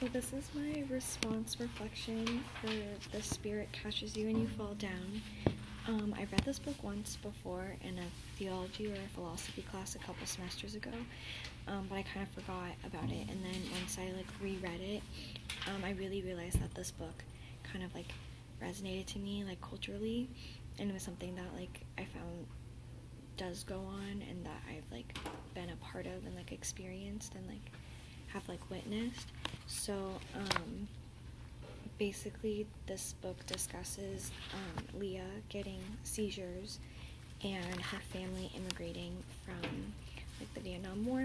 So this is my response reflection for The Spirit Catches You and You Fall Down. I read this book once before in a theology or a philosophy class a couple semesters ago, but I kind of forgot about it, and then once I reread it, I really realized that this book kind of resonated to me culturally, and it was something that I found does go on and that I've been a part of and experienced and have witnessed. So basically this book discusses Leah getting seizures and her family immigrating from the Vietnam War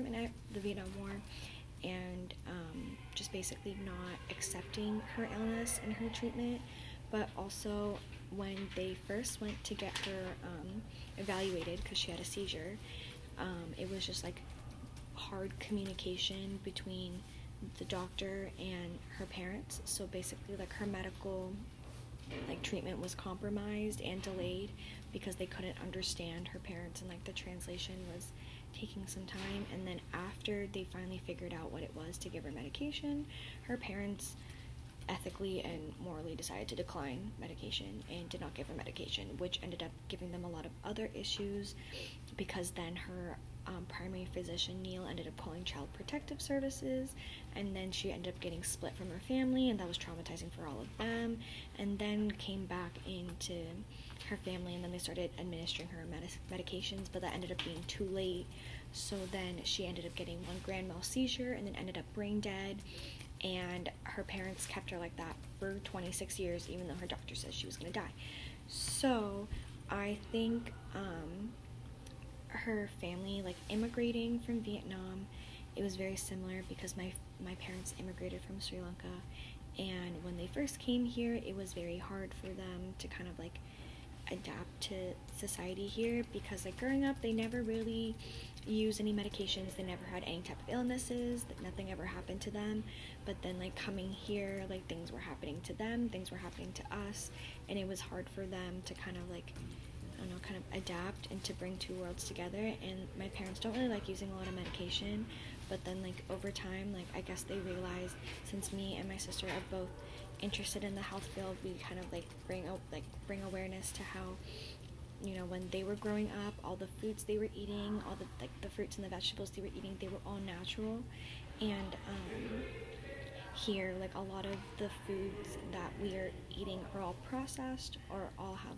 and just basically not accepting her illness and her treatment, but also when they first went to get her evaluated because she had a seizure, it was just hard communication between the doctor and her parents. So basically her medical treatment was compromised and delayed because they couldn't understand her parents, and the translation was taking some time. And then after they finally figured out what it was to give her medication, her parents ethically and morally decided to decline medication and did not give her medication, which ended up giving them a lot of other issues, because then her primary physician, Neil, ended up calling Child Protective Services, and then she ended up getting split from her family, and that was traumatizing for all of them, and then came back into her family, and then they started administering her medications, but that ended up being too late. So then she ended up getting one grand mal seizure and then ended up brain dead, and her parents kept her like that for 26 years, even though her doctor says she was going to die. So I think her family immigrating from Vietnam, it was very similar because my parents immigrated from Sri Lanka, and when they first came here, it was very hard for them to kind of adapt to society here, because growing up they never really used any medications, they never had any type of illnesses, that nothing ever happened to them. But then coming here, things were happening to them, things were happening to us, and it was hard for them to kind of kind of adapt and to bring two worlds together. And my parents don't really like using a lot of medication, but then over time, I guess they realized, since me and my sister are both interested in the health field, we kind of bring awareness to how, when they were growing up, all the foods they were eating, all the fruits and the vegetables they were eating, they were all natural. And here, a lot of the foods that we are eating are all processed or all have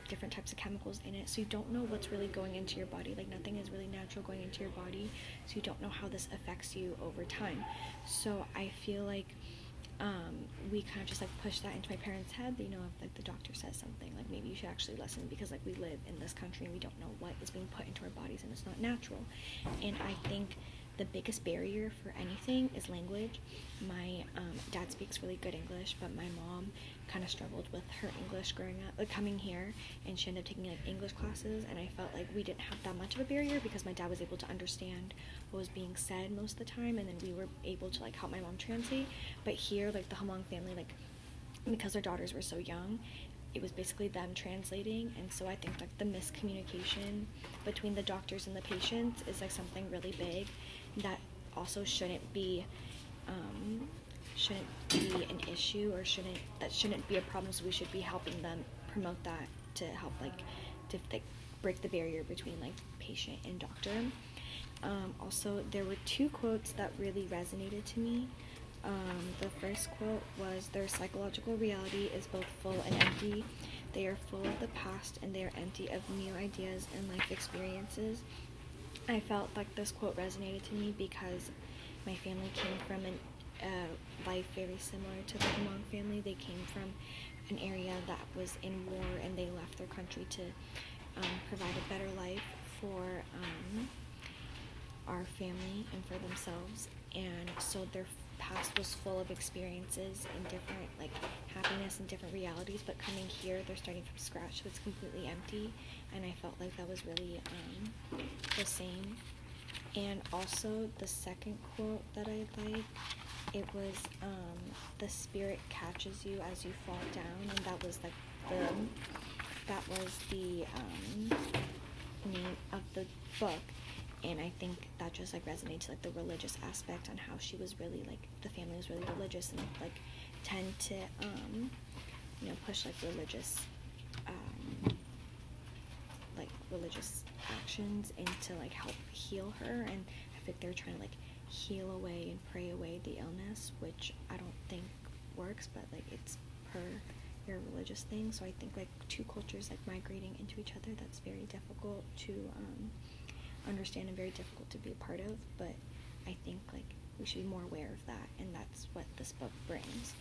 different types of chemicals in it, so you don't know what's really going into your body. Nothing is really natural going into your body, so you don't know how this affects you over time. So I feel we kind of just push that into my parents' head. If the doctor says something, maybe you should actually listen, because we live in this country and we don't know what is being put into our bodies, and it's not natural. And I think the biggest barrier for anything is language. My dad speaks really good English, but my mom kind of struggled with her English growing up, coming here, and she ended up taking English classes, and I felt we didn't have that much of a barrier because my dad was able to understand what was being said most of the time, and then we were able to help my mom translate. But here, the Hamong family, because their daughters were so young, it was basically them translating. And so I think the miscommunication between the doctors and the patients is something really big that also shouldn't be an issue, or shouldn't be a problem. So we should be helping them promote that to help to break the barrier between patient and doctor. Also, there were two quotes that really resonated to me. The first quote was, "Their psychological reality is both full and empty. They are full of the past, and they are empty of new ideas and life experiences." I felt this quote resonated to me because my family came from a life very similar to the Hmong family. They came from an area that was in war, and they left their country to provide a better life for our family and for themselves. And so their past was full of experiences and different happiness and different realities, but coming here they're starting from scratch, so it's completely empty. And I felt that was really the same. And also the second quote that I it was, "The spirit catches you as you fall down," and that was the name of the book. and I think that just like resonates like the religious aspect on how she was really like, the family was really religious and like tend to you know, push like religious actions into like help heal her, and I think they're trying to like heal away and pray away the illness, which I don't think works, but like it's per your religious thing. So I think like two cultures like migrating into each other, that's very difficult to understand and very difficult to be a part of, but I think like we should be more aware of that, and that's what this book brings.